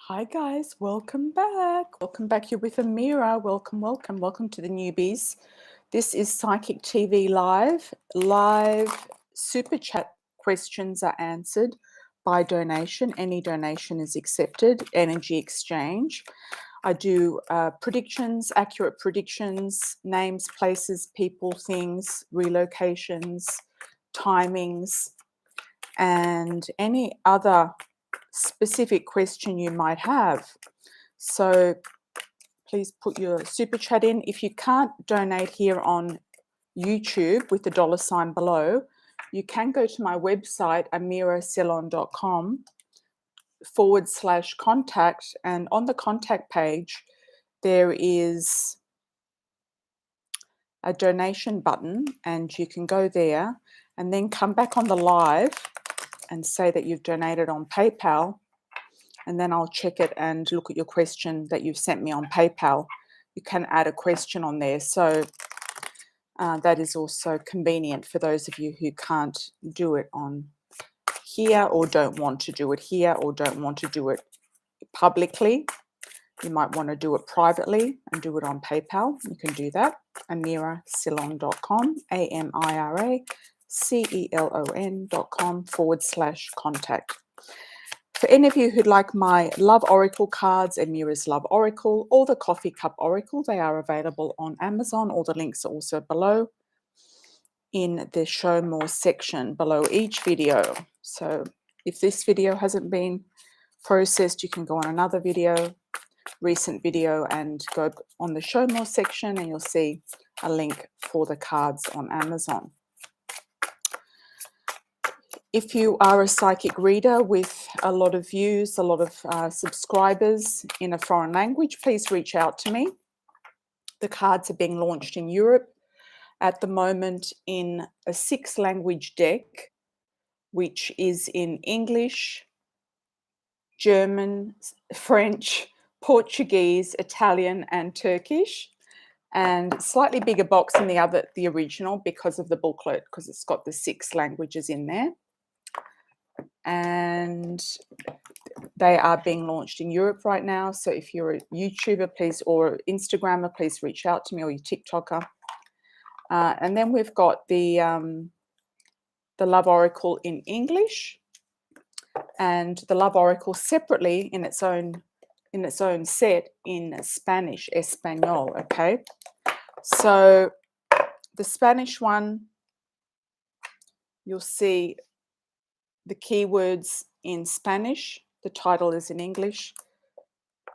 Hi guys, welcome back. Welcome back. You're with Amira. Welcome to the newbies. This is Psychic TV Live. Live super chat questions are answered by donation. Any donation is accepted. Energy exchange. I do predictions, accurate predictions, names, places, people, things, relocations, timings, and any other specific question you might have. So please put your super chat in. If you can't donate here on YouTube with the $ below, you can go to my website, amirasalon.com/contact, and on the contact page there is a donation button, and you can go there and then come back on the live and say that you've donated on PayPal, and then I'll check it and look at your question that you've sent me on PayPal. You can add a question on there. So that is also convenient for those of you who can't do it on here, or don't want to do it here, or don't want to do it publicly. You might want to do it privately and do it on PayPal. You can do that. amirasalon.com, amiracelon.com/contact. For any of you who'd like my Love Oracle cards, Amira's Love Oracle, or the Coffee Cup Oracle, they are available on Amazon. All the links are also below in the Show More section below each video. So if this video hasn't been processed, you can go on another video, recent video, and go on the Show More section, and you'll see a link for the cards on Amazon. If you are a psychic reader with a lot of views, a lot of subscribers in a foreign language, please reach out to me. The cards are being launched in Europe at the moment in a 6-language deck, which is in English, German, French, Portuguese, Italian, and Turkish. And slightly bigger box than the original because of the booklet, because it's got the 6 languages in there. And they are being launched in Europe right now. So if you're a YouTuber, please, or Instagrammer, please reach out to me, or your TikToker. And then we've got the Love Oracle in English, and the Love Oracle separately in its own set in Spanish, Espanol. Okay, so the Spanish one, you'll see the keywords in Spanish. The title is in English.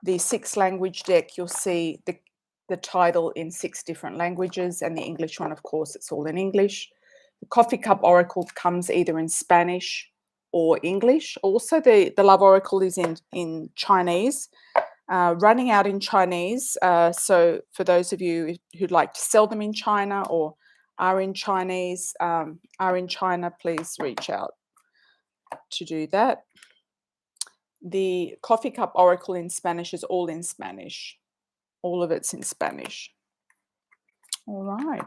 The 6-language deck, you'll see the title in 6 different languages, and the English one, of course, it's all in English. The Coffee Cup Oracle comes either in Spanish or English. Also, the Love Oracle is in Chinese, running out in Chinese. So for those of you who'd like to sell them in China or are in China, please reach out to do that. The Coffee Cup Oracle in Spanish is all in Spanish. All of it's in Spanish. All right.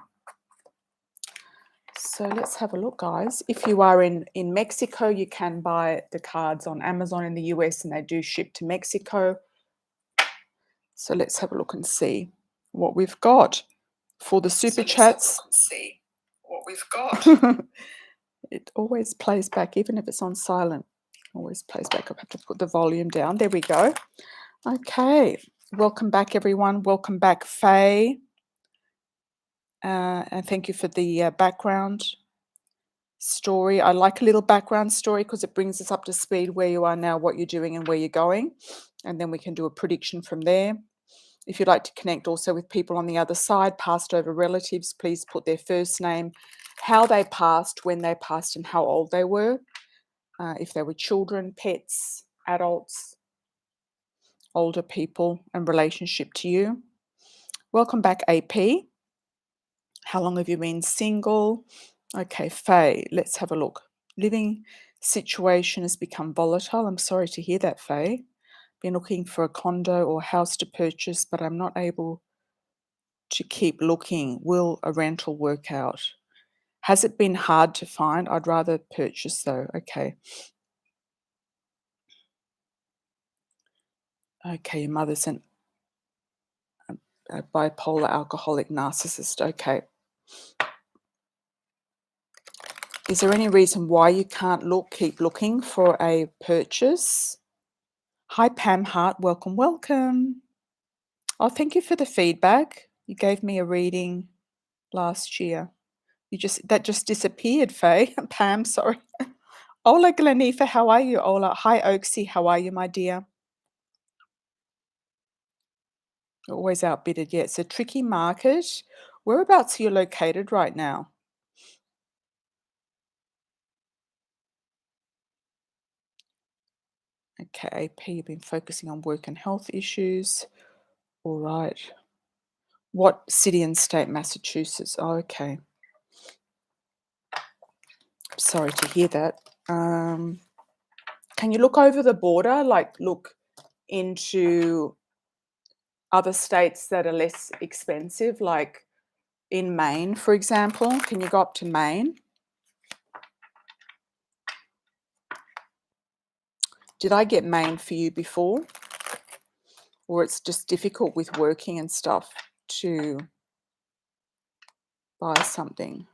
So let's have a look, guys. If you are in Mexico, you can buy the cards on Amazon in the US, and they do ship to Mexico. So let's have a look and see what we've got for the super chats. It always plays back, even if it's on silent. Always plays back. I have to put the volume down. There we go. Okay. Welcome back, everyone. Welcome back, Faye. And thank you for the background story. I like a little background story because it brings us up to speed where you are now, what you're doing, and where you're going. And then we can do a prediction from there. If you'd like to connect also with people on the other side, passed over relatives, please put their first name, how they passed, when they passed, and how old they were. If they were children, pets, adults, older people, and relationship to you. Welcome back, AP. How long have you been single? Okay, Faye, let's have a look. Living situation has become volatile. I'm sorry to hear that, Faye. Been looking for a condo or house to purchase, but I'm not able to keep looking. Will a rental work out? Has it been hard to find? I'd rather purchase though. Okay. Okay, your mother's a bipolar alcoholic narcissist. Okay. Is there any reason why you can't keep looking for a purchase? Hi, Pam Hart. Welcome, welcome. Oh, thank you for the feedback. You gave me a reading last year. That just disappeared, Faye. Pam, sorry. Ola Glenifa, how are you, Ola? Hi, Oxy, how are you, my dear? Always outbidded. Yeah, it's a tricky market. Whereabouts are you located right now? Okay, AP, you've been focusing on work and health issues. All right. What city and state? Massachusetts. Oh, okay. Sorry to hear that. Can you look over the border, like look into other states that are less expensive, like in Maine, for example? Can you go up to Maine? Did I get Maine for you before? Or it's just difficult with working and stuff to buy something?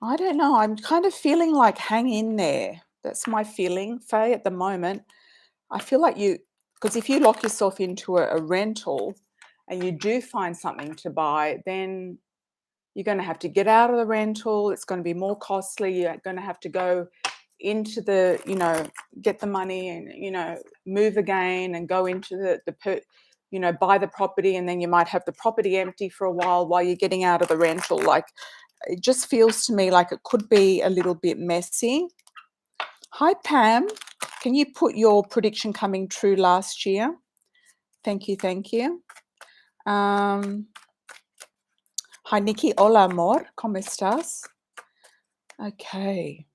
I don't know. I'm kind of feeling like hang in there. That's my feeling, Faye, at the moment. I feel like because if you lock yourself into a rental and you do find something to buy, then you're going to have to get out of the rental. It's going to be more costly. You're going to have to go into get the money and, move again and go into buy the property, and then you might have the property empty for a while you're getting out of the rental. Like, it just feels to me like it could be a little bit messy. Hi, Pam. Can you put your prediction coming true last year? Thank you, thank you. Hi, Nikki. Hola, amor. ¿Cómo estás? Okay.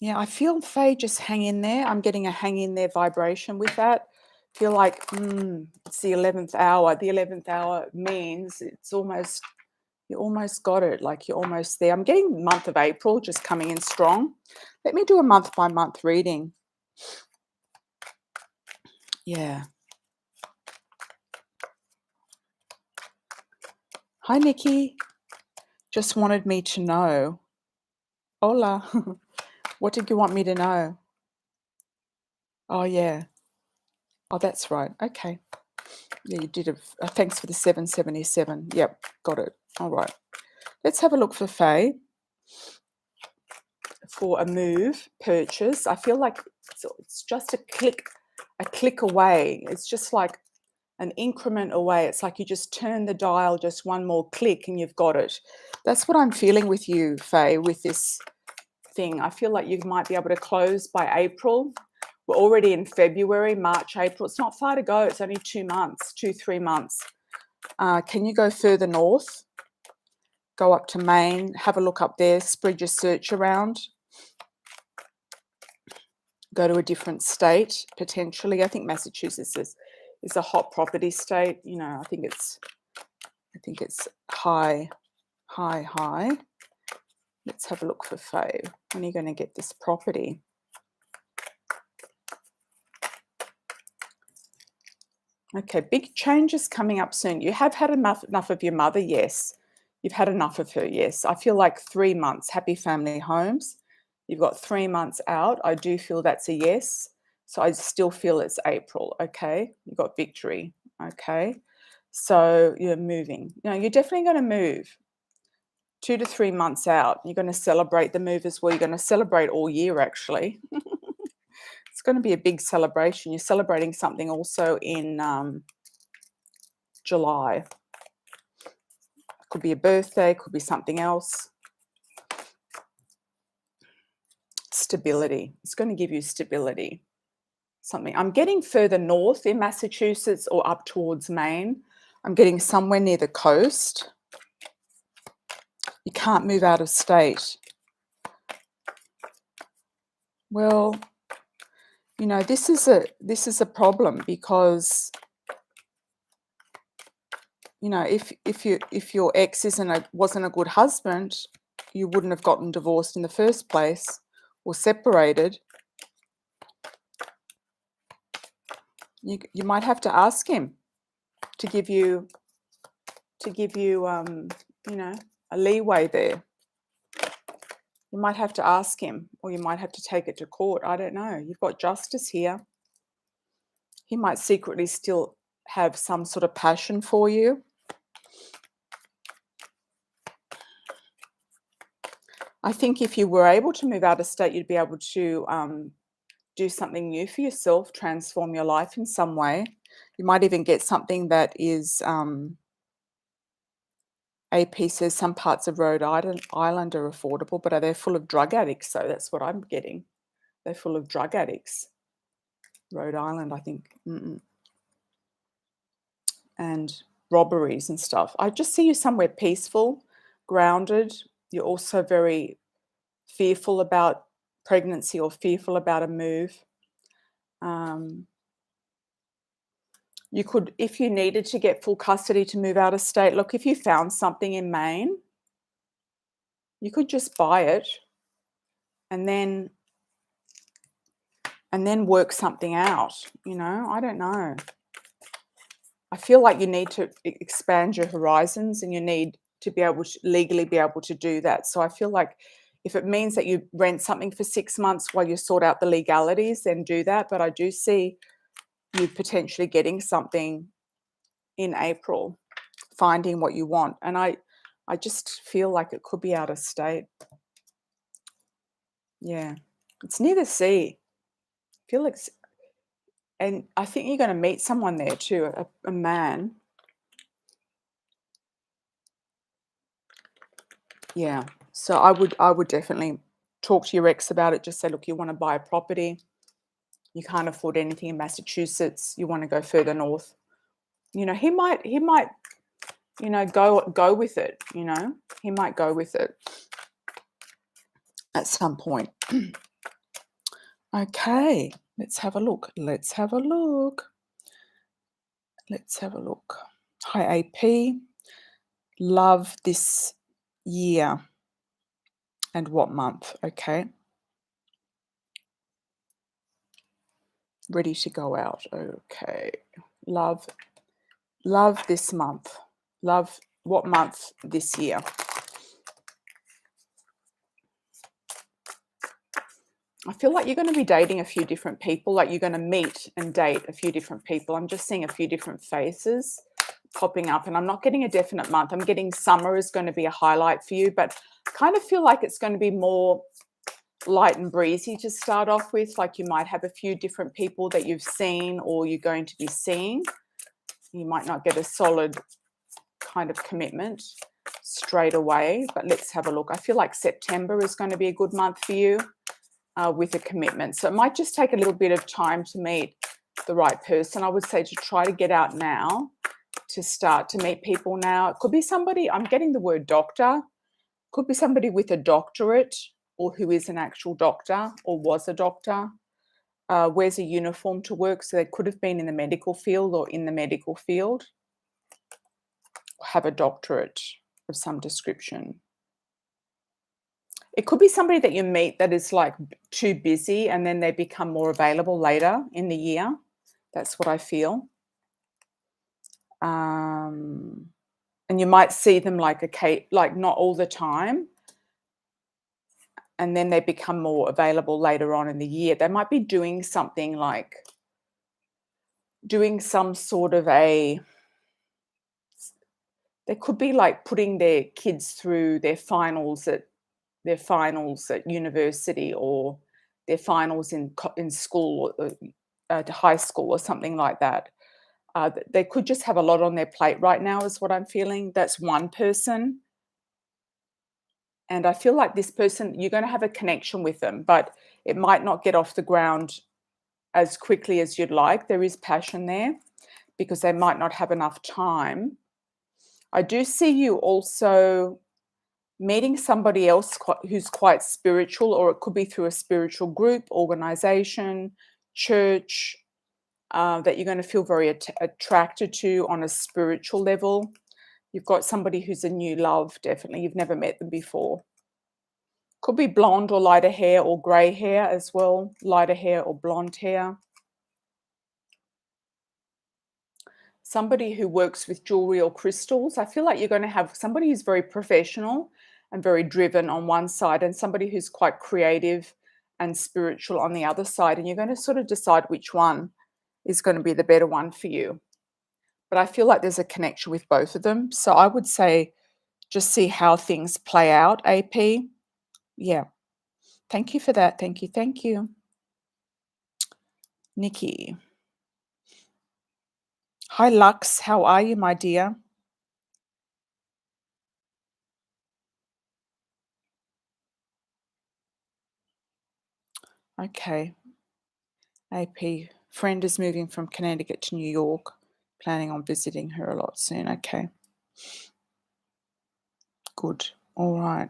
Yeah, I feel, Faye, just hang in there. I'm getting a hang in there vibration with that. Feel like it's the 11th hour. The 11th hour means you almost got it, like you're almost there. I'm getting the month of April just coming in strong. Let me do a month by month reading. Yeah. Hi, Nikki. Just wanted me to know. Hola. What did you want me to know? Oh, yeah. Oh, that's right. Okay. Yeah, you did. Thanks for the 777. Yep, got it. All right. Let's have a look for Faye for a move, purchase. I feel like it's just a click away. It's just like an increment away. It's like you just turn the dial just one more click and you've got it. That's what I'm feeling with you, Faye, with this thing. I feel like you might be able to close by April. We're already in February, March, April. It's not far to go. It's only 2 months, 3 months. Can you go further north? Go up to Maine, have a look up there, spread your search around. Go to a different state, potentially. I think Massachusetts is a hot property state. I think it's high. Let's have a look for Faye. When are you going to get this property? Okay, big changes coming up soon. You have had enough of your mother, yes. You've had enough of her, yes. I feel like 3 months, happy family homes. You've got 3 months out. I do feel that's a yes. So I still feel it's April, okay? You've got victory, okay? So you're moving. You're definitely going to move 2 to 3 months out. You're going to celebrate the move as well. You're going to celebrate all year, actually. It's going to be a big celebration. You're celebrating something also in July. Could be a birthday, could be something else. Stability. It's going to give you stability. Something. I'm getting further north in Massachusetts or up towards Maine. I'm getting somewhere near the coast. You can't move out of state. Well, this is a problem because if your ex wasn't a good husband, you wouldn't have gotten divorced in the first place or separated. You might have to ask him to give you you know, a leeway there. You might have to ask him, or you might have to take it to court. I don't know. You've got justice here. He might secretly still have some sort of passion for you. I think if you were able to move out of state, you'd be able to do something new for yourself, transform your life in some way. You might even get something that is, AP says some parts of Rhode Island are affordable, but are they full of drug addicts? So that's what I'm getting. They're full of drug addicts. Rhode Island, I think. And robberies and stuff. I just see you somewhere peaceful, grounded. You're also very fearful about pregnancy or fearful about a move. You could, if you needed to get full custody to move out of state, look, if you found something in Maine, you could just buy it and then work something out, you know? I don't know. I feel like you need to expand your horizons, and you need to be able to legally be able to do that. So I feel like if it means that you rent something for 6 months while you sort out the legalities, then do that. But I do see you potentially getting something in April, finding what you want. And I just feel like it could be out of state. Yeah. It's near the sea. I feel like, and I think you're going to meet someone there too, a man. Yeah. So I would definitely talk to your ex about it. Just say, look, you want to buy a property. You can't afford anything in Massachusetts. You want to go further north. You know, he might, you know, go with it, you know. He might go with it at some point. Okay, let's have a look. Let's have a look. Let's have a look. Hi, AP. Love this year. And what month? Okay. Ready to go out. Okay. Love this month. Love what month this year? I feel like you're going to be dating a few different people, like you're going to meet and date a few different people. I'm just seeing a few different faces popping up, and I'm not getting a definite month. I'm getting summer is going to be a highlight for you, but I kind of feel like it's going to be more light and breezy to start off with. Like you might have a few different people that you've seen or you're going to be seeing. You might not get a solid kind of commitment straight away, but let's have a look. I feel like September is going to be a good month for you. With a commitment. So it might just take a little bit of time to meet the right person. I would say to try to get out now, to start to meet people now. It could be somebody, I'm getting the word doctor, could be somebody with a doctorate or who is an actual doctor or was a doctor, wears a uniform to work. So they could have been in the medical field or in the medical field, have a doctorate of some description. It could be somebody that you meet that is like too busy and then they become more available later in the year. That's what I feel. And you might see them like not all the time. And then they become more available later on in the year. They might be doing something like doing some sort of they could be like putting their kids through their finals at university or their finals in school or to high school or something like that. They could just have a lot on their plate right now is what I'm feeling. That's one person. And I feel like this person, you're going to have a connection with them, but it might not get off the ground as quickly as you'd like. There is passion there because they might not have enough time. I do see you also meeting somebody else who's quite spiritual, or it could be through a spiritual group, organization, church, that you're going to feel very attracted to on a spiritual level. You've got somebody who's a new love, definitely. You've never met them before. Could be blonde or lighter hair or grey hair as well, lighter hair or blonde hair. somebody who works with jewelry or crystals. I feel like you're going to have somebody who's very professional and very driven on one side, and somebody who's quite creative and spiritual on the other side. And you're going to sort of decide which one is going to be the better one for you. But I feel like there's a connection with both of them. So I would say just see how things play out, AP. Yeah. Thank you for that. Thank you. Thank you. Nikki. Hi, Lux. How are you, my dear? Okay. AP. Friend is moving from Connecticut to New York. Planning on visiting her a lot soon. Okay. Good. All right.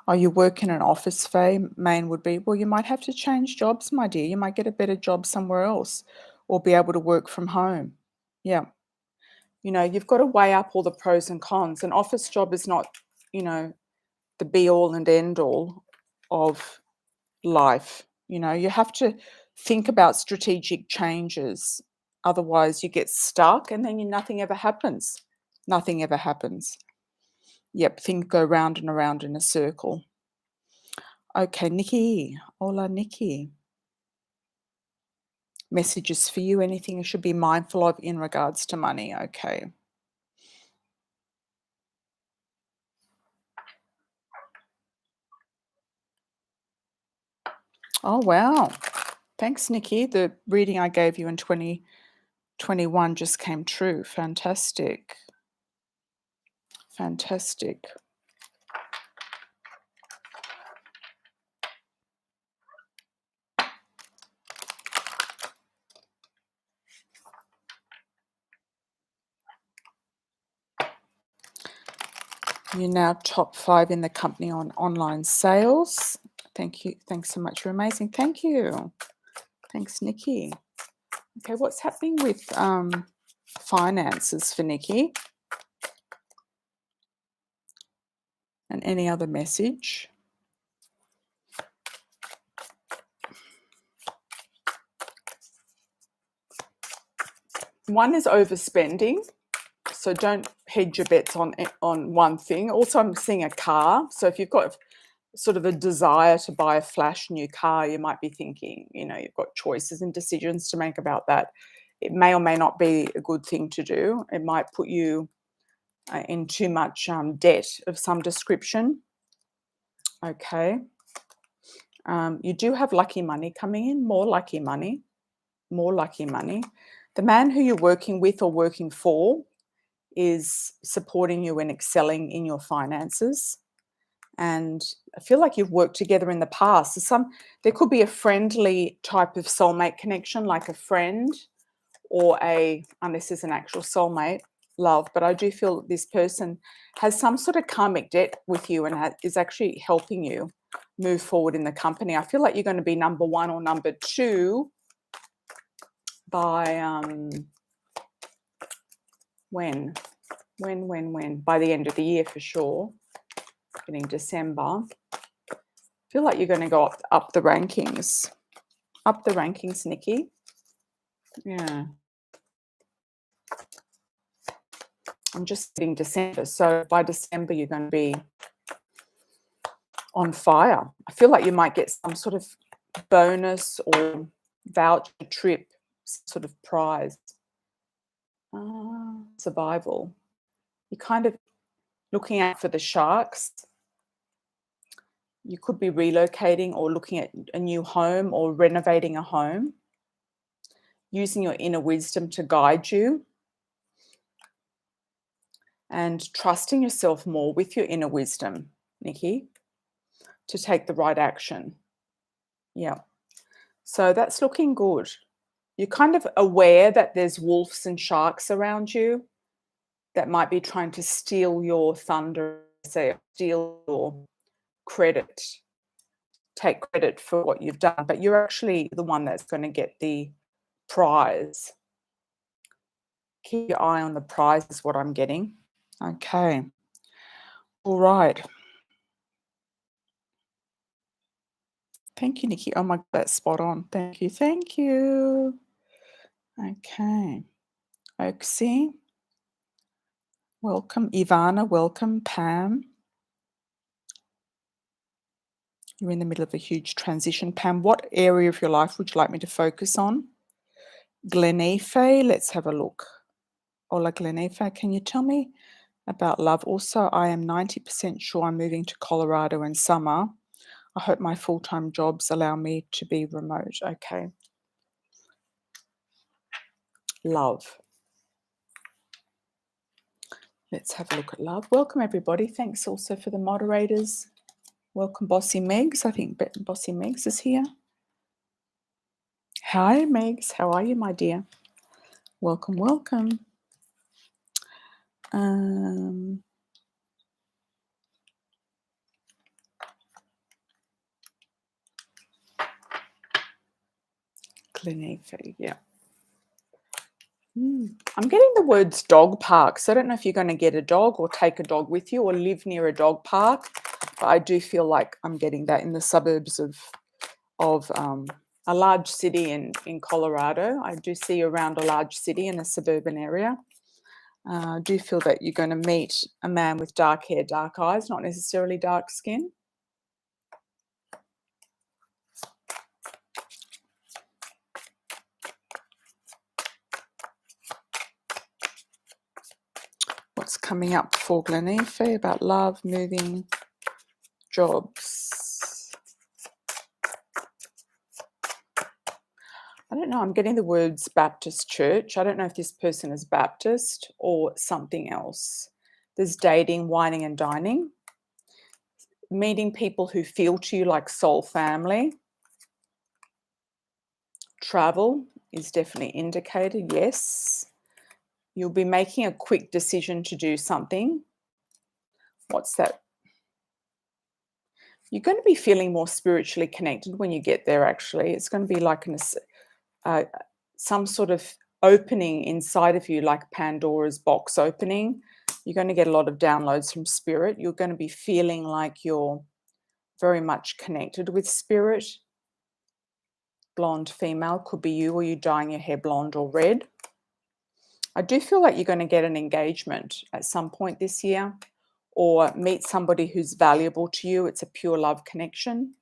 Oh, you work in an office, Faye? Main would be, well, you might have to change jobs, my dear. You might get a better job somewhere else or be able to work from home. Yeah. You've got to weigh up all the pros and cons. An office job is not, the be all and end all of life. You have to think about strategic changes. Otherwise, you get stuck and then nothing ever happens. Nothing ever happens. Yep, things go round and around in a circle. Okay, Nikki. Hola, Nikki. Messages for you. Anything you should be mindful of in regards to money. Okay. Oh, wow. Thanks, Nikki. The reading I gave you in 2021 just came true. Fantastic. Fantastic. You're now top 5 in the company on online sales. Thank you. Thanks so much. You're amazing. Thank you. Thanks, Nikki. Okay, what's happening with finances for Nikki? And any other message? One is overspending. So don't hedge your bets on one thing. Also, I'm seeing a car. So if you've got sort of a desire to buy a flash new car, you might be thinking, you've got choices and decisions to make about that. It may or may not be a good thing to do. It might put you in too much debt of some description. Okay. You do have lucky money coming in, more lucky money. The man who you're working with or working for is supporting you and excelling in your finances. And I feel like you've worked together in the past. There could be a friendly type of soulmate connection, like a friend or unless it's an actual soulmate love, but I do feel this person has some sort of karmic debt with you and is actually helping you move forward in the company. I feel like you're going to be number 1 or number 2 by when? By the end of the year for sure. Getting December. I feel like you're going to go up the rankings. Up the rankings, Nikki. Yeah. I'm just getting December. So by December, you're going to be on fire. I feel like you might get some sort of bonus or voucher trip sort of prize. Survival. You're kind of looking out for the sharks. You could be relocating or looking at a new home or renovating a home. Using your inner wisdom to guide you. And trusting yourself more with your inner wisdom, Nikki, to take the right action. Yeah. So that's looking good. You're kind of aware that there's wolves and sharks around you that might be trying to steal your thunder, steal your credit, take credit for what you've done, but you're actually the one that's going to get the prize. Keep your eye on the prize is what I'm getting. Okay. All right. Thank you, Nikki. Oh my God, that's spot on. Thank you. Thank you. Okay. Oxy. Welcome. Ivana, welcome. Pam. You're in the middle of a huge transition. Pam, what area of your life would you like me to focus on? Faye, let's have a look. Hola, Faye, can you tell me about love? Also, I am 90% sure I'm moving to Colorado in summer. I hope my full-time jobs allow me to be remote. Okay. Love. Let's have a look at love. Welcome, everybody. Thanks also for the moderators. Welcome, Bossy Megs. I think Bossy Megs is here. Hi, Megs. How are you, my dear? Welcome, welcome. Clinique, yeah. I'm getting the words dog park. So I don't know if you're going to get a dog or take a dog with you or live near a dog park. But I do feel like I'm getting that in the suburbs of a large city in Colorado. I do see around a large city in a suburban area. I do feel that you're going to meet a man with dark hair, dark eyes, not necessarily dark skin. What's coming up for Glenefe about love, moving, jobs? I don't know. I'm getting the words Baptist church. I don't know if this person is Baptist or something else. There's dating, whining and dining. Meeting people who feel to you like soul family. Travel is definitely indicated, yes. You'll be making a quick decision to do something. What's that? You're going to be feeling more spiritually connected when you get there, actually. It's going to be like some sort of opening inside of you, like Pandora's box opening. You're going to get a lot of downloads from spirit. You're going to be feeling like you're very much connected with spirit. Blonde female could be you, or you dyeing your hair blonde or red. I do feel like you're going to get an engagement at some point this year or meet somebody who's valuable to you. It's a pure love connection.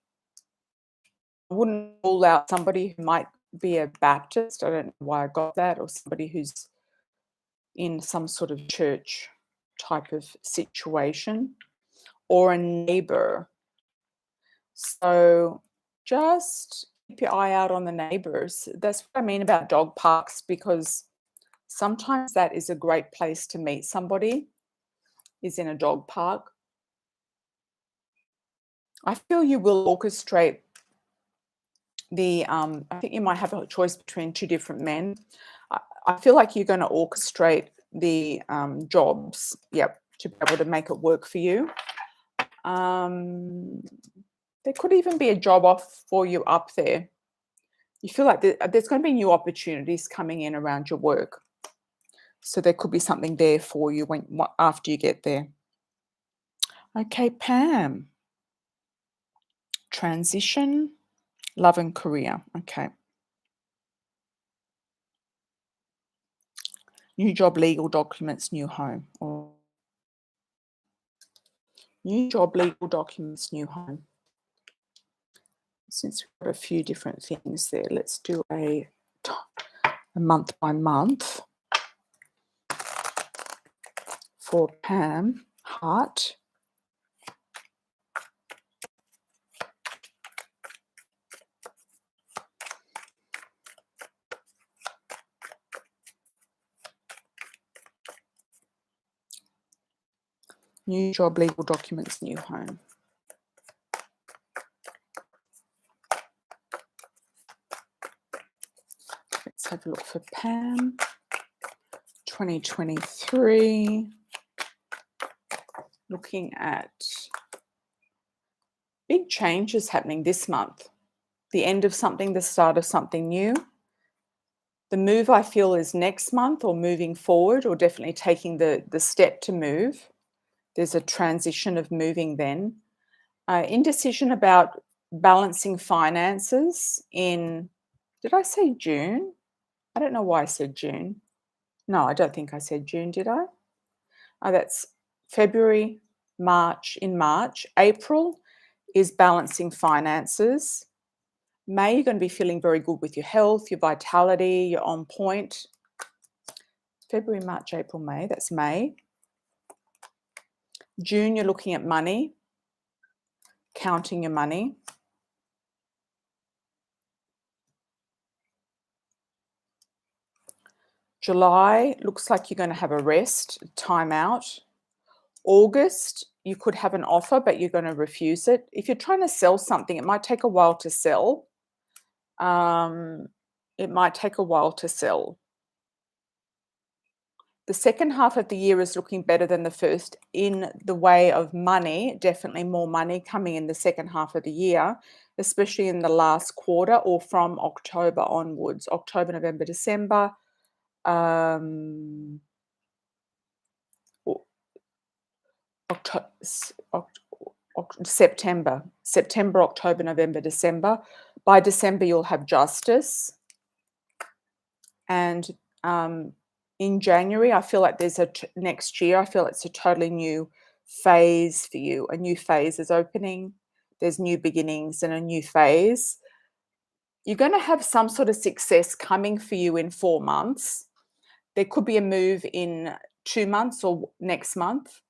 I wouldn't rule out somebody who might be a Baptist. I don't know why I got that, or somebody who's in some sort of church type of situation, or a neighbor. So just keep your eye out on the neighbors. That's what I mean about dog parks, because sometimes that is a great place to meet somebody, is in a dog park. I feel you will orchestrate the, I think you might have a choice between two different men. I feel like you're going to orchestrate the jobs, to be able to make it work for you. There could even be a job off for you up there. You feel like there's going to be new opportunities coming in around your work. So there could be something there for you after you get there. Okay, Pam. Transition, love and career. Okay. New job, legal documents, new home. Or new job, legal documents, new home. Since we've got a few different things there, let's do a month by month for Pam. Heart. New job, legal documents, new home. Let's have a look for Pam. 2023. Looking at big changes happening this month. The end of something, the start of something new. The move, I feel, is next month, or moving forward, or definitely taking the step to move. There's a transition of moving then. Indecision about balancing finances in, did I say June? I don't know why I said June. No, I don't think I said June, did I? Oh, that's February, March, in March. April is balancing finances. May, you're going to be feeling very good with your health, your vitality, you're on point. February, March, April, May, that's May. June, you're looking at money, counting your money. July, looks like you're going to have a rest, time out. August, you could have an offer, but you're going to refuse it. If you're trying to sell something, it might take a while to sell. It might take a while to sell. The second half of the year is looking better than the first in the way of money, definitely more money coming in the second half of the year, especially in the last quarter or from October onwards, October, November, December. September, October, November, December. By December, you'll have justice. And in January, I feel like there's next year, I feel it's a totally new phase for you. A new phase is opening. There's new beginnings and a new phase. You're going to have some sort of success coming for you in 4 months. There could be a move in 2 months or next month.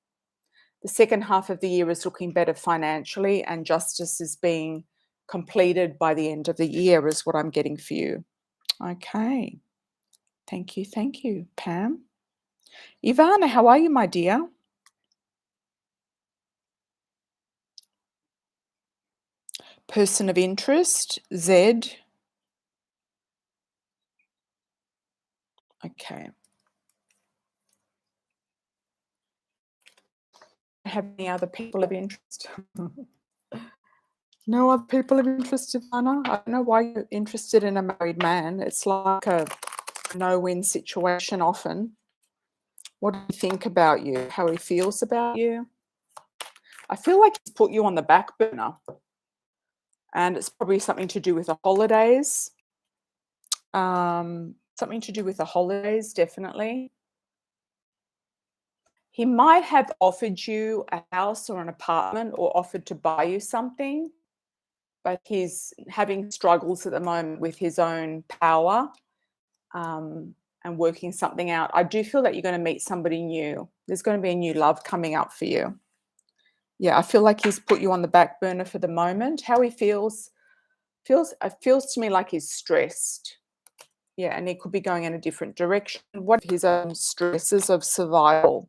The second half of the year is looking better financially, and justice is being completed by the end of the year is what I'm getting for you. Okay. Thank you, Pam. Ivana, how are you, my dear? Person of interest, Z. Okay. Have any other people of interest? No other people of interest, Ivana? I don't know why you're interested in a married man. It's like a no-win situation often. What do you think about you? How he feels about you? I feel like he's put you on the back burner. And it's probably something to do with the holidays. Something to do with the holidays, definitely. He might have offered you a house or an apartment or offered to buy you something, but he's having struggles at the moment with his own power and working something out. I do feel that you're going to meet somebody new. There's going to be a new love coming up for you. Yeah, I feel like he's put you on the back burner for the moment. How he feels to me like he's stressed. Yeah, and he could be going in a different direction. What are his own stresses of survival,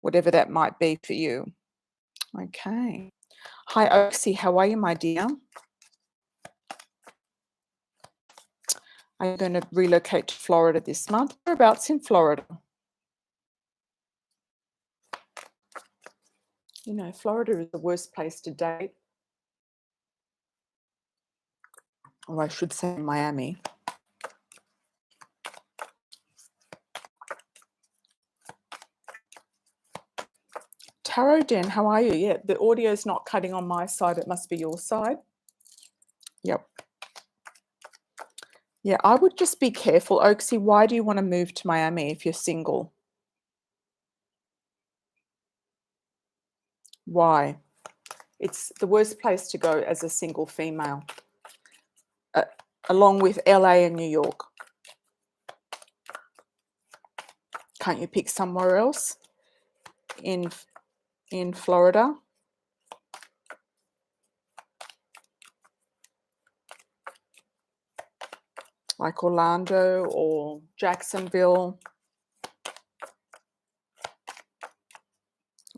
whatever that might be for you. Okay. Hi, Oxy. How are you, my dear? Are you going to relocate to Florida this month? Whereabouts in Florida? You know, Florida is the worst place to date. Or I should say Miami. Tarot Den, how are you? Yeah, the audio is not cutting on my side. It must be your side. Yep. Yeah, I would just be careful. Oaksy, why do you want to move to Miami if you're single? Why? It's the worst place to go as a single female, along with LA and New York. Can't you pick somewhere else in Florida? Like Orlando or Jacksonville?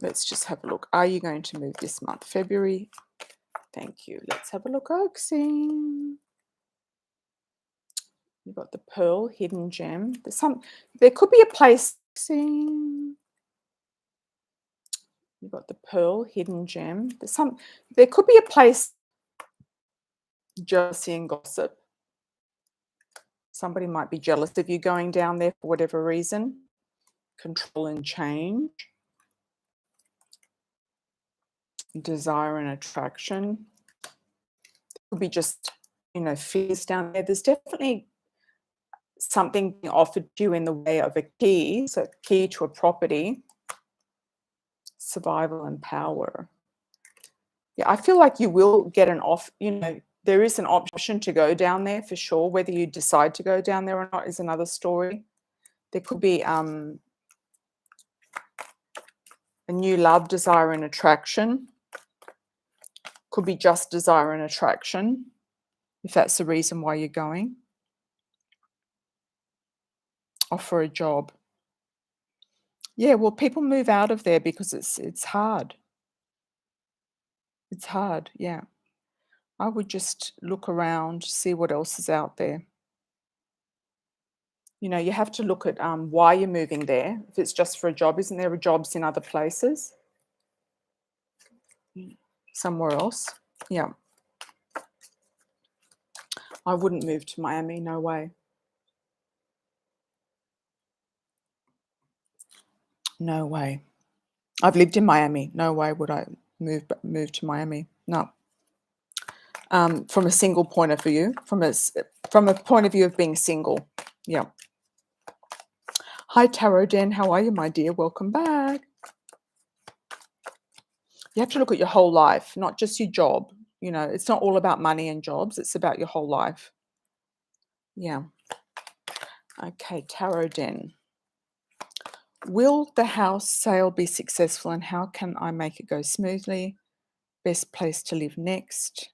Let's just have a look. Are you going to move this month? February. Thank you. Let's have a look, Oaksy. You've got the pearl, hidden gem. There could be a place. You've got the pearl, hidden gem. There could be a place. Jealousy and gossip. Somebody might be jealous of you going down there for whatever reason. Control and change. Desire and attraction. Could be just, fears down there. There's definitely something being offered to you in the way of a key, so key to a property, survival and power. Yeah, I feel like you will get an off, there is an option to go down there for sure. Whether you decide to go down there or not is another story. There could be a new love, desire and attraction. Could be just desire and attraction, if that's the reason why you're going. Or for a job. Yeah, well, people move out of there because it's hard. It's hard, yeah. I would just look around, see what else is out there. You have to look at why you're moving there. If it's just for a job, isn't there jobs in other places? Somewhere else? Yeah. I wouldn't move to Miami, no way. No way. I've lived in Miami. No way would I move to Miami. No. From a single point of view, from a point of view of being single. Yeah. Hi, Tarot Den. How are you, my dear? Welcome back. You have to look at your whole life, not just your job. It's not all about money and jobs. It's about your whole life. Yeah. Okay, Tarot Den. Will the house sale be successful and how can I make it go smoothly? Best place to live next?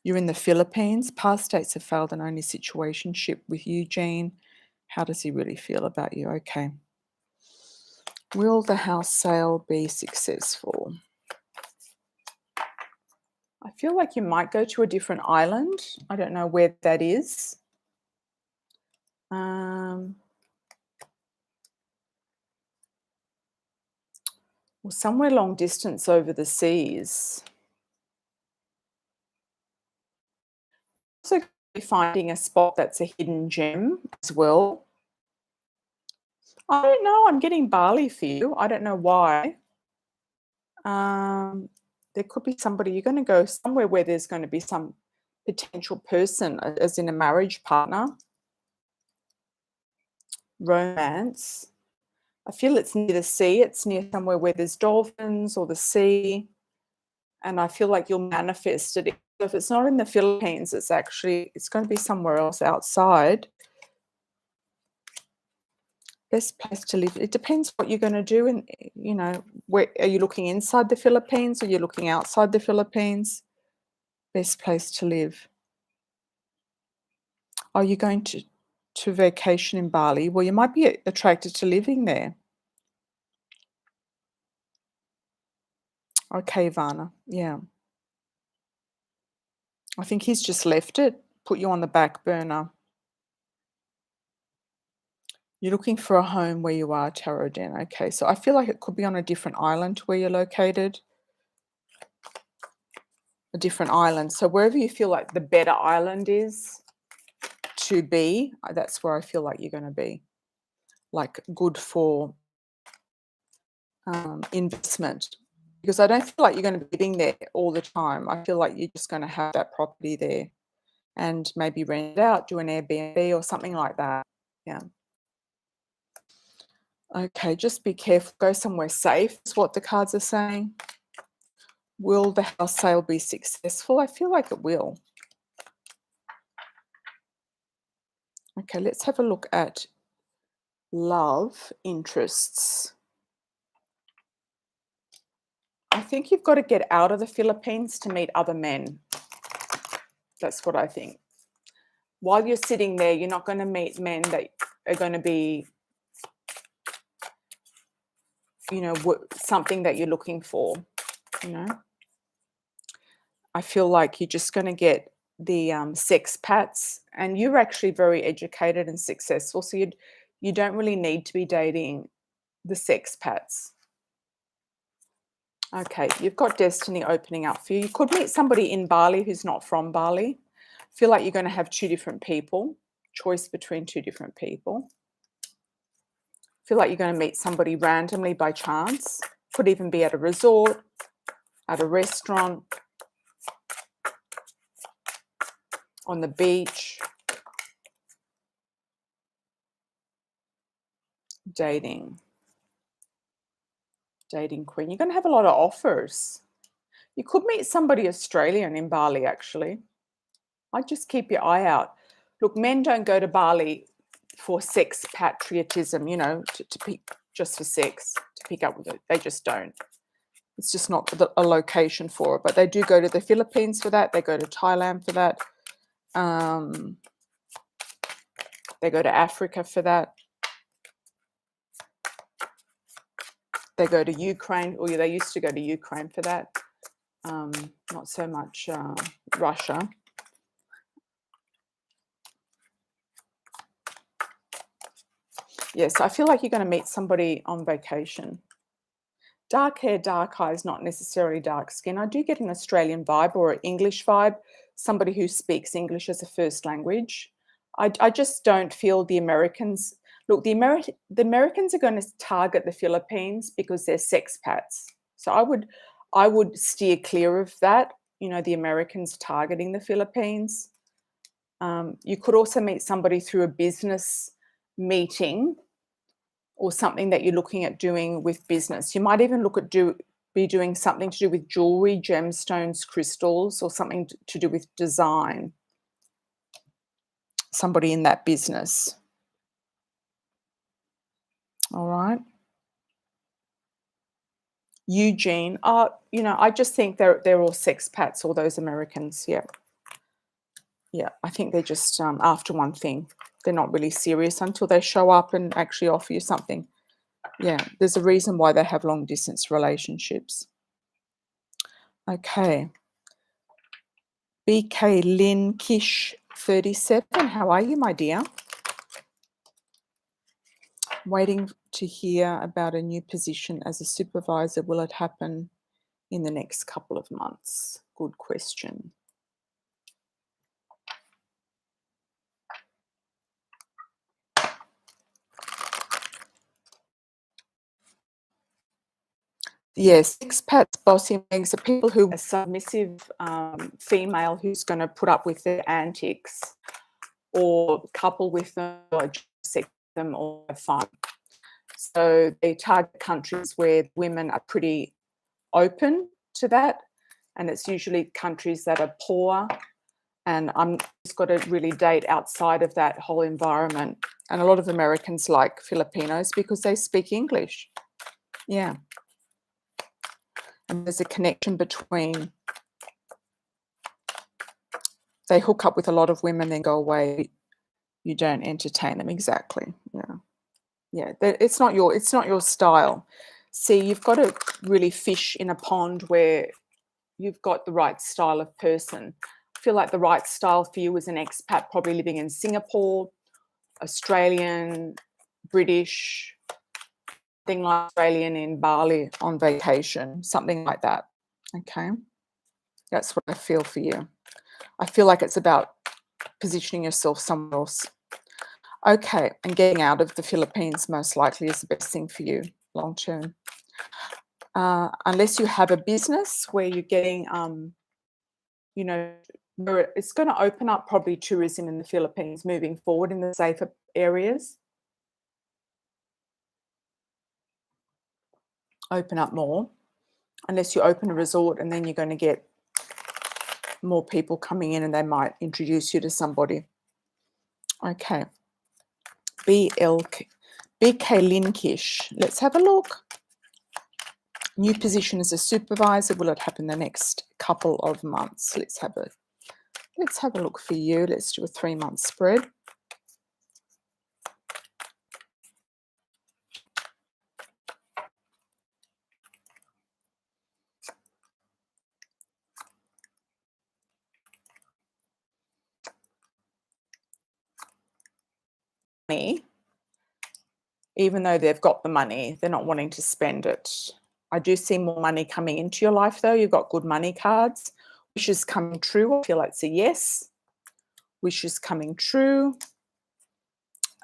You're in the Philippines. Past dates have failed and only situationship with Eugene. How does he really feel about you? Okay. Will the house sale be successful? I feel like you might go to a different island. I don't know where that is. Well, somewhere long distance over the seas. Also finding a spot that's a hidden gem as well. I don't know. I'm getting Bali for you. I don't know why. There could be somebody. You're going to go somewhere where there's going to be some potential person, as in a marriage partner. Romance. I feel it's near the sea. It's near somewhere where there's dolphins or the sea. And I feel like you'll manifest it. If it's not in the Philippines, it's going to be somewhere else outside. Best place to live. It depends what you're going to do. And, where are you looking inside the Philippines or you're looking outside the Philippines? Best place to live. Are you going to vacation in Bali? Well, you might be attracted to living there. Okay, Ivana. Yeah. I think he's just left it, put you on the back burner. You're looking for a home where you are, Tarot Den. Okay, so I feel like it could be on a different island where you're located. A different island. So wherever you feel like the better island is to be, that's where I feel like you're going to be. Like good for investment. Because I don't feel like you're going to be living there all the time. I feel like you're just going to have that property there and maybe rent it out, do an Airbnb or something like that. Yeah. Okay, just be careful. Go somewhere safe is what the cards are saying. Will the house sale be successful? I feel like it will. Okay, let's have a look at love interests. I think you've got to get out of the Philippines to meet other men. That's what I think. While you're sitting there, you're not going to meet men that are going to be, something that you're looking for, I feel like you're just going to get the sex pats, and you're actually very educated and successful, so you don't really need to be dating the sex pats. Okay, you've got destiny opening up for you. You could meet somebody in Bali who's not from Bali. I feel like you're going to have two different people, choice between two different people. I feel like you're going to meet somebody randomly by chance. Could even be at a resort, at a restaurant. on the beach, dating queen. You're going to have a lot of offers. You could meet somebody Australian in Bali, actually. I'd just keep your eye out. Look, men don't go to Bali for sex patriotism, you know, to pick just for sex, to pick up with it. They just don't. It's just not a location for it. But they do go to the Philippines for that. They go to Thailand for that. They go to Africa for that. They go to Ukraine, or they used to go to Ukraine for that. Not so much Russia. Yes, I feel like you're going to meet somebody on vacation. Dark hair, dark eyes, not necessarily dark skin. I do get an Australian vibe or an English vibe, somebody who speaks English as a first language. I just don't feel the Americans. Look, the Americans are going to target the Philippines because they're sexpats. So I would steer clear of that. You know, the Americans targeting the Philippines. You could also meet somebody through a business meeting or something that you're looking at doing with business. You might even look at be doing something to do with jewelry, gemstones, crystals, or something to do with design. Somebody in that business. All right. Eugene. You know, I just think they're all sexpats, all those Americans. Yeah. Yeah, I think they're just after one thing. They're not really serious until they show up and actually offer you something. Yeah, there's a reason why they have long distance relationships. Okay. BK Lynn Kish 37. How are you, my dear? Waiting to hear about a new position as a supervisor. Will it happen in the next couple of months? Good question. Yes, expats, bossy megs are people who are submissive female who's going to put up with their antics or couple with them or accept them or have fun. So they target countries where women are pretty open to that, and it's usually countries that are poor, and I'm just got to really date outside of that whole environment. And a lot of Americans like Filipinos because they speak English. Yeah. And there's a connection between they hook up with a lot of women, then go away. You don't entertain them. Exactly. Yeah. Yeah. It's not your style. See, you've got to really fish in a pond where you've got the right style of person. I feel like the right style for you is an expat, probably living in Singapore, Australian, British, thing like Australian in Bali on vacation, something like that. Okay. That's what I feel for you. I feel like it's about positioning yourself somewhere else. Okay, and getting out of the Philippines most likely is the best thing for you long term. Unless you have a business where you're getting, you know, where it's going to open up probably tourism in the Philippines moving forward in the safer areas. Open up more. Unless you open a resort and then you're going to get more people coming in and they might introduce you to somebody. Okay. BK Linkish. Let's have a look. New position as a supervisor. Will it happen the next couple of months? Let's have a look for you. Let's do a 3-month spread. Even though they've got the money, they're not wanting to spend it. I do see more money coming into your life, though. You've got good money cards. Wishes coming true. I feel like it's a yes. Wishes coming true.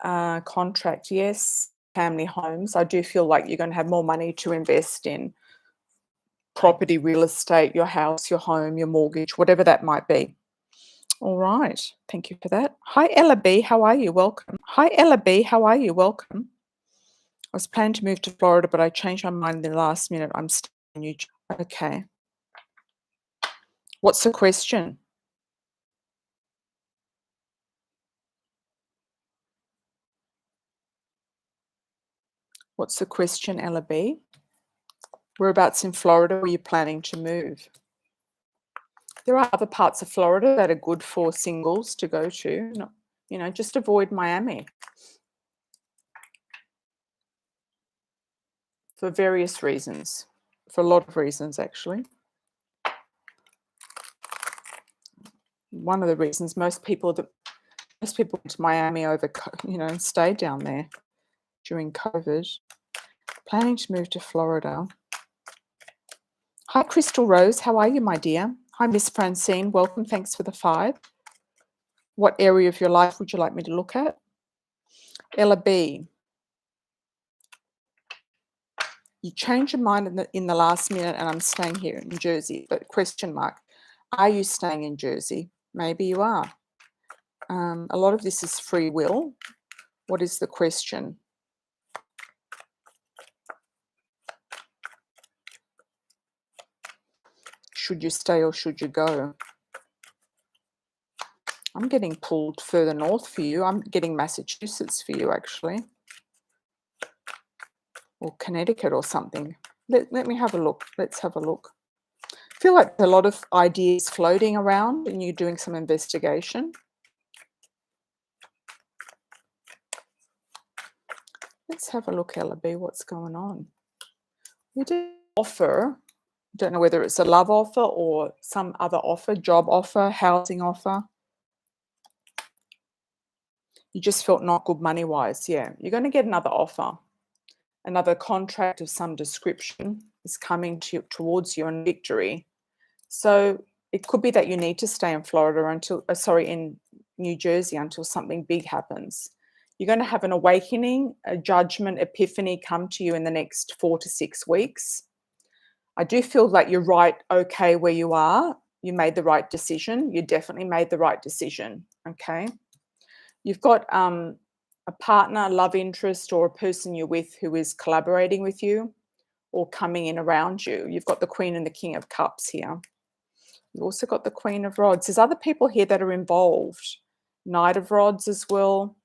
Contract, yes. Family homes. I do feel like you're going to have more money to invest in property, real estate, your house, your home, your mortgage, whatever that might be. All right. Thank you for that. Hi, Ella B. How are you? Welcome. Hi, Ella B. How are you? Welcome. I was planning to move to Florida, but I changed my mind in the last minute. I'm staying in New Jersey. Okay. What's the question? What's the question, Ella B? Whereabouts in Florida are you planning to move? There are other parts of Florida that are good for singles to go to. No, you know, just avoid Miami for various reasons, for a lot of reasons, actually. One of the reasons most people went to Miami over, you know, and stayed down there during COVID. Planning to move to Florida. Hi, Crystal Rose. How are you, my dear? Hi, Miss Francine. Welcome. Thanks for the 5. What area of your life would you like me to look at? Ella B. You change your mind in the last minute, and I'm staying here in Jersey. But question mark, are you staying in Jersey? Maybe you are. A lot of this is free will. What is the question? Should you stay or should you go? I'm getting pulled further north for you. I'm getting Massachusetts for you, actually. Or Connecticut or something. Let me have a look. Let's have a look. I feel like a lot of ideas floating around and you're doing some investigation. Let's have a look, Ella B, what's going on. You did offer, don't know whether it's a love offer or some other offer, job offer, housing offer. You just felt not good money-wise. Yeah, you're going to get another offer. Another contract of some description is coming towards you in victory. So it could be that you need to stay in Florida until, in New Jersey until something big happens. You're going to have an awakening, a judgment, epiphany come to you in the next 4 to 6 weeks. I do feel like you're right, okay, where you are. You made the right decision. You definitely made the right decision, okay? You've got a partner, love interest, or a person you're with who is collaborating with you or coming in around you. You've got the Queen and the King of Cups here. You've also got the Queen of Rods. There's other people here that are involved. Knight of Rods as well.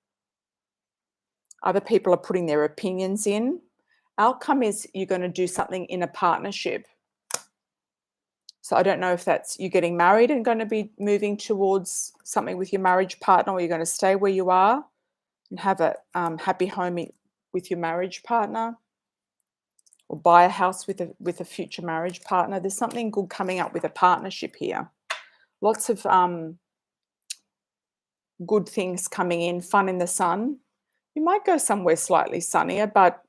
Other people are putting their opinions in. Outcome is you're going to do something in a partnership. So I don't know if that's you getting married and going to be moving towards something with your marriage partner, or you're going to stay where you are and have a happy home with your marriage partner, or buy a house with a future marriage partner. There's something good coming up with a partnership here. Lots of good things coming in, fun in the sun. You might go somewhere slightly sunnier, but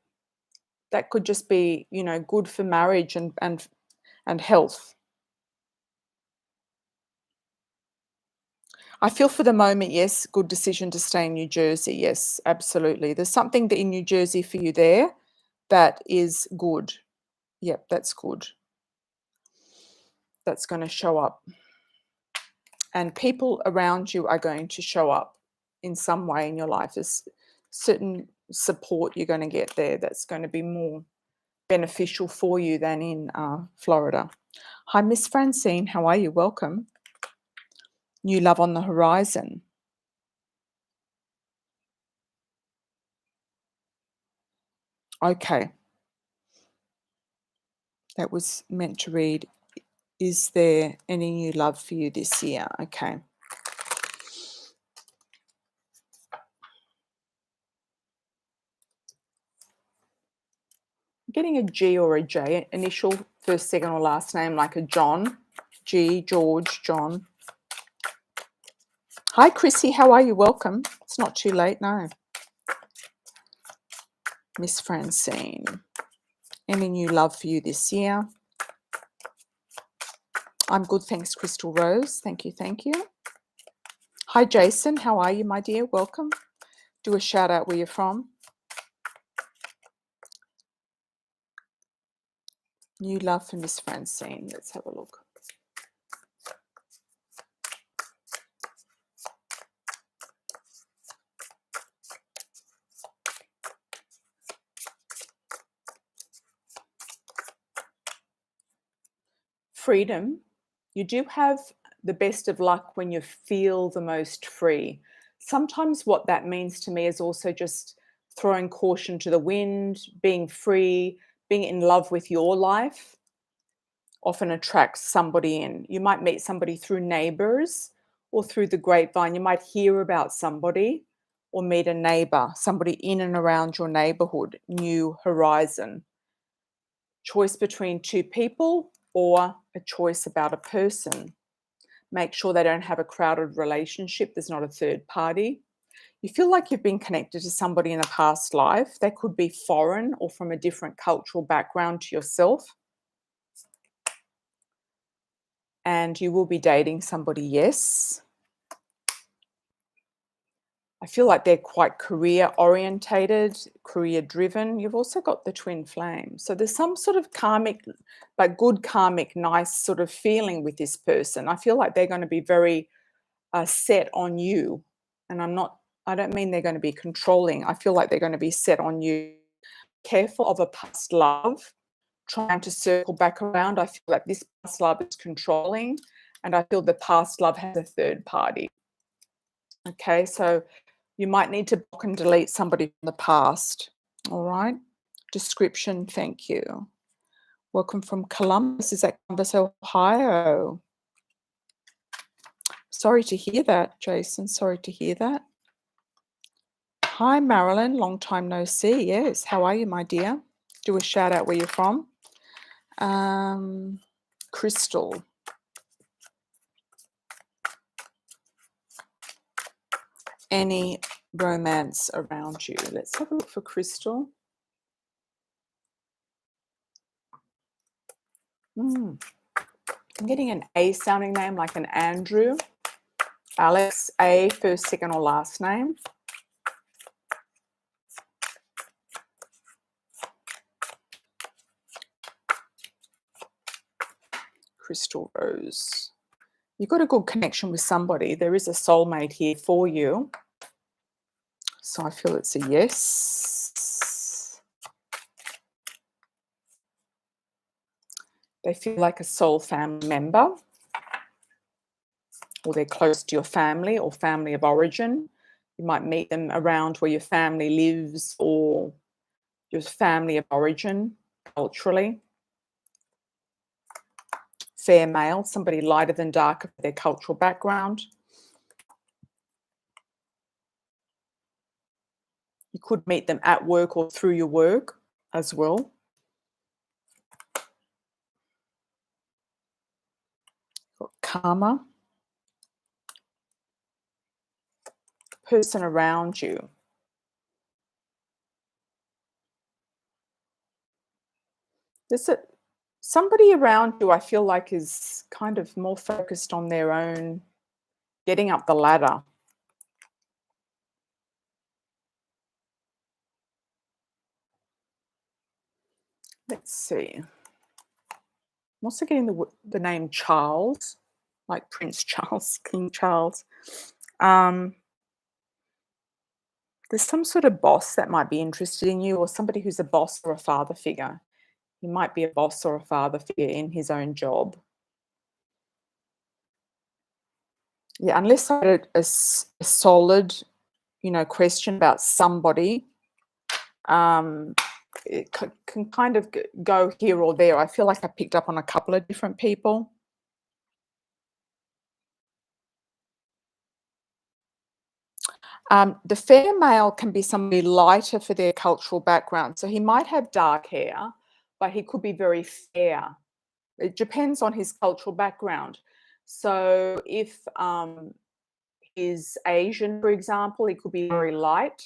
that could just be, you know, good for marriage and health. I feel for the moment, yes, good decision to stay in New Jersey. Yes, absolutely. There's something that in New Jersey for you there that is good. Yep, that's good. That's going to show up. And people around you are going to show up in some way in your life. There's certain support you're going to get there that's going to be more beneficial for you than in Florida. Hi, Miss Francine. How are you? Welcome. New love on the horizon. Okay. That was meant to read, is there any new love for you this year? Okay. I'm getting a G or a J, initial, first, second, or last name, like a John. G, George, John. Hi, Chrissy. How are you? Welcome. It's not too late, no. Miss Francine. Any new love for you this year? I'm good, thanks, Crystal Rose. Thank you, thank you. Hi, Jason. How are you, my dear? Welcome. Do a shout out where you're from. New love for Miss Francine. Let's have a look. freedom. You do have the best of luck when you feel the most free. Sometimes what that means to me is also just throwing caution to the wind, being free, being in love with your life often attracts somebody in. You might meet somebody through neighbors or through the grapevine. You might hear about somebody or meet a neighbor, somebody in and around your neighborhood, new horizon. Choice between two people or a choice about a person. Make sure they don't have a crowded relationship. There's not a third party. You feel like you've been connected to somebody in a past life. They could be foreign or from a different cultural background to yourself. And you will be dating somebody, yes. I feel like they're quite career orientated, career driven. You've also got the twin flame. So there's some sort of karmic, but good karmic, nice sort of feeling with this person. I feel like they're going to be very set on you. And I don't mean they're going to be controlling. I feel like they're going to be set on you. Careful of a past love, trying to circle back around. I feel like this past love is controlling, and I feel the past love has a third party. Okay, so you might need to block and delete somebody from the past. All right. Description, thank you. Welcome from Columbus. Is that Columbus, Ohio? Sorry to hear that, Jason. Sorry to hear that. Hi, Marilyn. Long time no see. Yes. How are you, my dear? Do a shout out where you're from. Crystal. Any romance around you? Let's have a look for Crystal. I'm getting an A sounding name, like an Andrew. Alex, A, first, second, or last name. Crystal Rose. You've got a good connection with somebody. There is a soulmate here for you. So I feel it's a yes. They feel like a soul family member, or they're close to your family or family of origin. You might meet them around where your family lives or your family of origin culturally. Fair male, somebody lighter than darker for their cultural background. You could meet them at work or through your work as well. Got karma. Person around you. There's somebody around you I feel like is kind of more focused on their own, getting up the ladder. Let's see. I'm also getting the name Charles, like Prince Charles, King Charles. There's some sort of boss that might be interested in you, or somebody who's a boss or a father figure. He might be a boss or a father figure in his own job. Yeah, unless I had a solid, question about somebody, it can kind of go here or there. I feel like I picked up on a couple of different people. The fair male can be somebody lighter for their cultural background. So he might have dark hair, but he could be very fair. It depends on his cultural background. So if he's Asian, for example, he could be very light,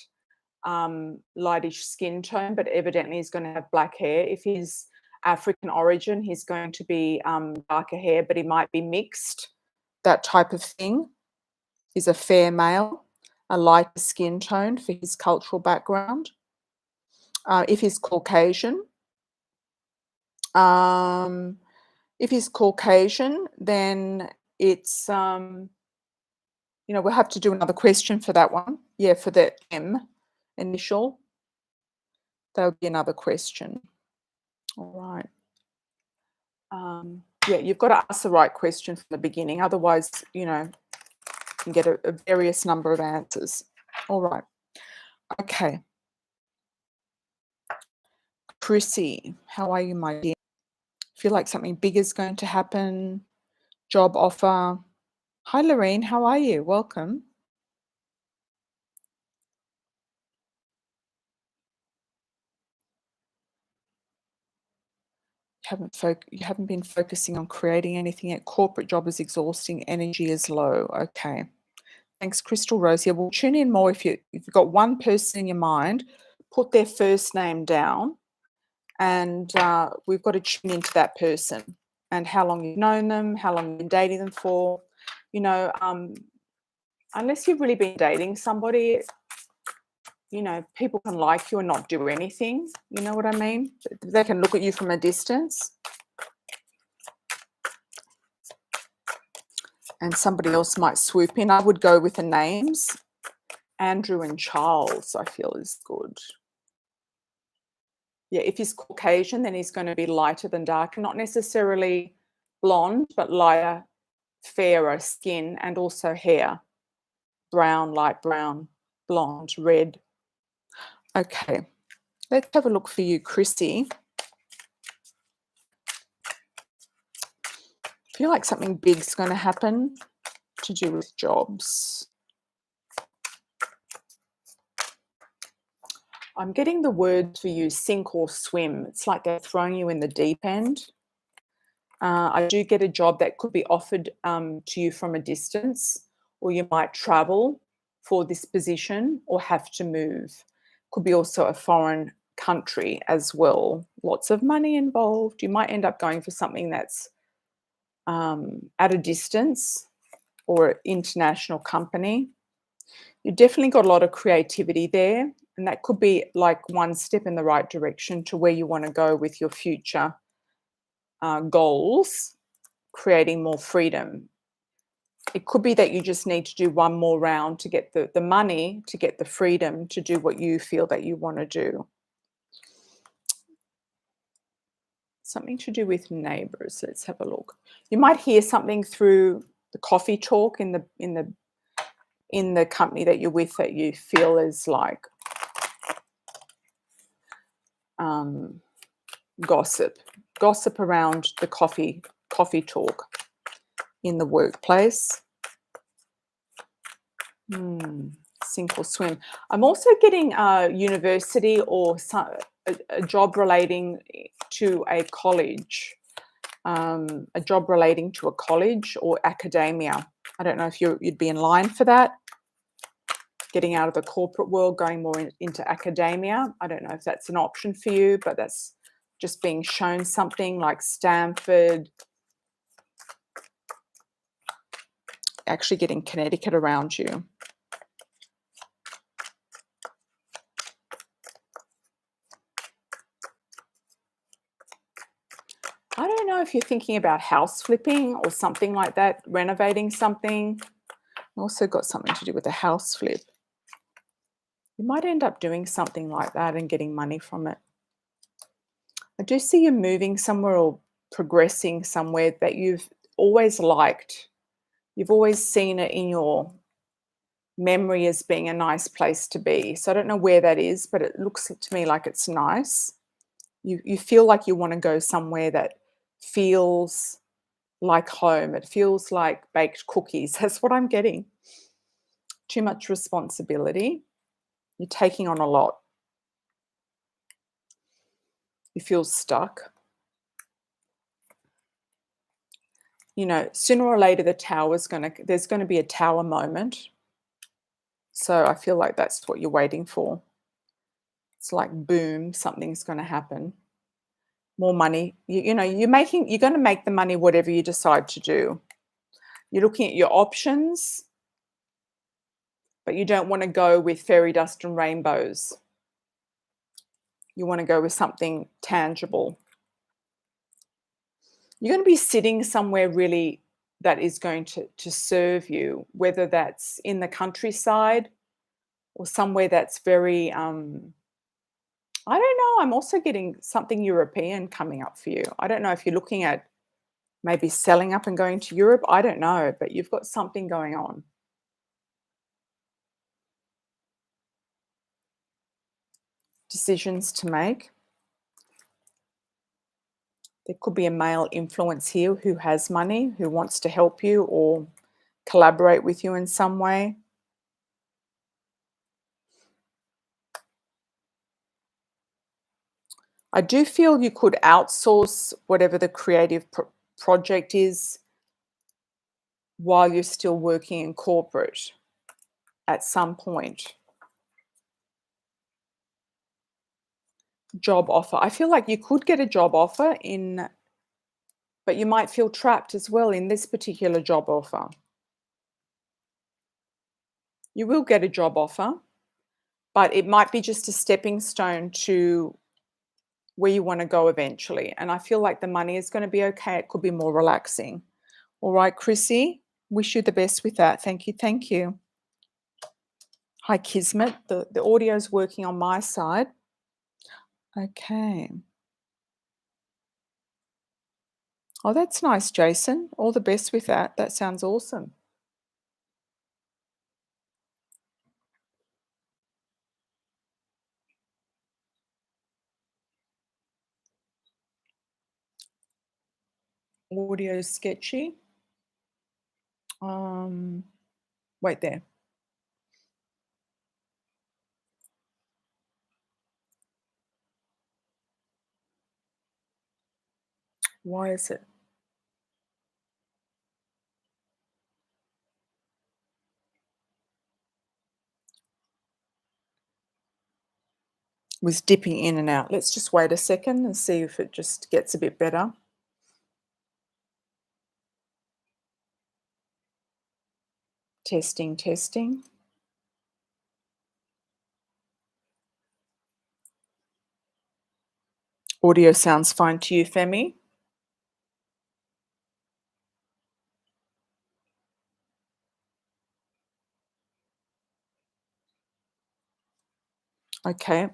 lightish skin tone, but evidently he's going to have black hair. If he's African origin, he's going to be darker hair, but he might be mixed, that type of thing. He's a fair male, a lighter skin tone for his cultural background. If he's Caucasian, then it's, we'll have to do another question for that one. Yeah, for the M initial. There'll be another question. All right. Yeah, you've got to ask the right question from the beginning. Otherwise, you know, you can get a various number of answers. All right. Okay. Chrissy, how are you, my dear? Feel like something big is going to happen? Job offer? Hi, Lorraine. How are you? Welcome. You haven't been focusing on creating anything yet. Corporate job is exhausting. Energy is low. Okay. Thanks, Crystal Rose. Yeah, we'll tune in more if you've got one person in your mind. Put their first name down, and we've got to tune into that person and how long you've known them, how long you've been dating them for. You know, unless you've really been dating somebody, you know, people can like you and not do anything. You know what I mean? They can look at you from a distance, and somebody else might swoop in. I would go with the names. Andrew and Charles, I feel, is good. Yeah, if he's Caucasian, then he's going to be lighter than darker, not necessarily blonde, but lighter, fairer skin and also hair. Brown, light brown, blonde, red. Okay, let's have a look for you, Chrissy. I feel like something big's going to happen to do with jobs. I'm getting the word for you, sink or swim. It's like they're throwing you in the deep end. I do get a job that could be offered to you from a distance, or you might travel for this position or have to move. Could be also a foreign country as well. Lots of money involved. You might end up going for something that's at a distance or an international company. You definitely got a lot of creativity there, and that could be like one step in the right direction to where you want to go with your future goals, creating more freedom. It could be that you just need to do one more round to get the money, to get the freedom to do what you feel that you want to do. Something to do with neighbors. Let's have a look. You might hear something through the coffee talk in the company that you're with that you feel is like gossip around the coffee talk in the workplace. Sink or swim. I'm also getting a university or a job relating to a college, a job relating to a college or academia. I don't know if you'd be in line for that. Getting out of the corporate world, going more into academia. I don't know if that's an option for you, but that's just being shown something like Stanford. Actually getting Connecticut around you. I don't know if you're thinking about house flipping or something like that, renovating something. Also got something to do with a house flip. You might end up doing something like that and getting money from it. I do see you moving somewhere or progressing somewhere that you've always liked. You've always seen it in your memory as being a nice place to be. So I don't know where that is, but it looks to me like it's nice. You feel like you want to go somewhere that feels like home. It feels like baked cookies. That's what I'm getting. Too much responsibility. You're taking on a lot. You feel stuck. You know, sooner or later there's going to be a tower moment. So I feel like that's what you're waiting for. It's like boom, something's going to happen. More money. You're going to make the money whatever you decide to do. You're looking at your options, but you don't want to go with fairy dust and rainbows. You want to go with something tangible. You're going to be sitting somewhere really that is going to serve you, whether that's in the countryside or somewhere that's very, I don't know, I'm also getting something European coming up for you. I don't know if you're looking at maybe selling up and going to Europe. I don't know, but you've got something going on. Decisions to make. There could be a male influence here who has money, who wants to help you or collaborate with you in some way. I do feel you could outsource whatever the creative project is while you're still working in corporate at some point. Job offer. I feel like you could get a job offer but you might feel trapped as well in this particular job offer. You will get a job offer, but it might be just a stepping stone to where you want to go eventually. And I feel like the money is going to be okay. It could be more relaxing. All right, Chrissy, wish you the best with that. Thank you. Thank you. Hi, Kismet. The audio is working on my side. Okay. Oh, that's nice, Jason. All the best with that. That sounds awesome. Audio is sketchy. Wait there. Why is it? Was dipping in and out. Let's just wait a second and see if it just gets a bit better. Testing, testing. Audio sounds fine to you, Femi? Okay,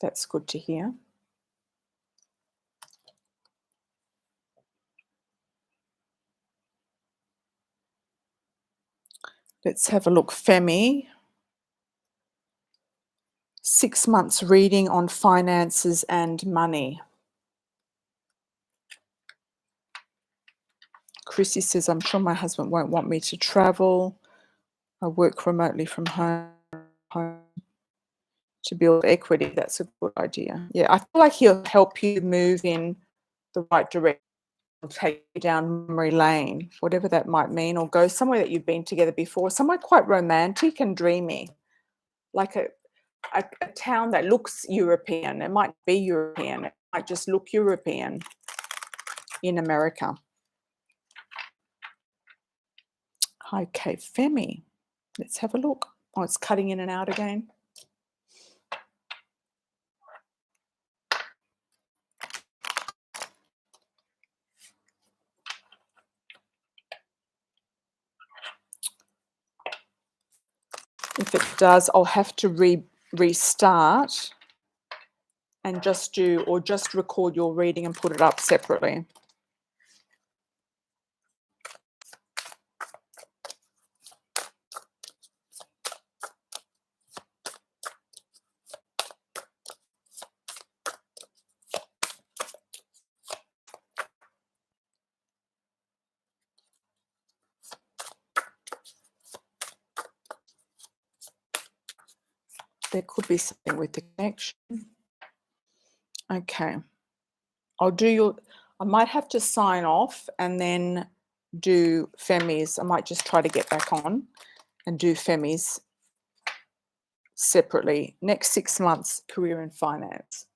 that's good to hear. Let's have a look, Femi. 6 months reading on finances and money. Chrissy says, I'm sure my husband won't want me to travel. I work remotely from home to build equity. That's a good idea. Yeah, I feel like he'll help you move in the right direction. He'll take you down memory lane, whatever that might mean, or go somewhere that you've been together before, somewhere quite romantic and dreamy, like a town that looks European. It might be European. It might just look European in America. Okay, Femi. Let's have a look. Oh, it's cutting in and out again. If it does, I'll have to restart and just record your reading and put it up separately. There could be something with the connection. Okay. I might have to sign off and then do Femi's. I might just try to get back on and do Femi's separately. Next 6 months, career and finance.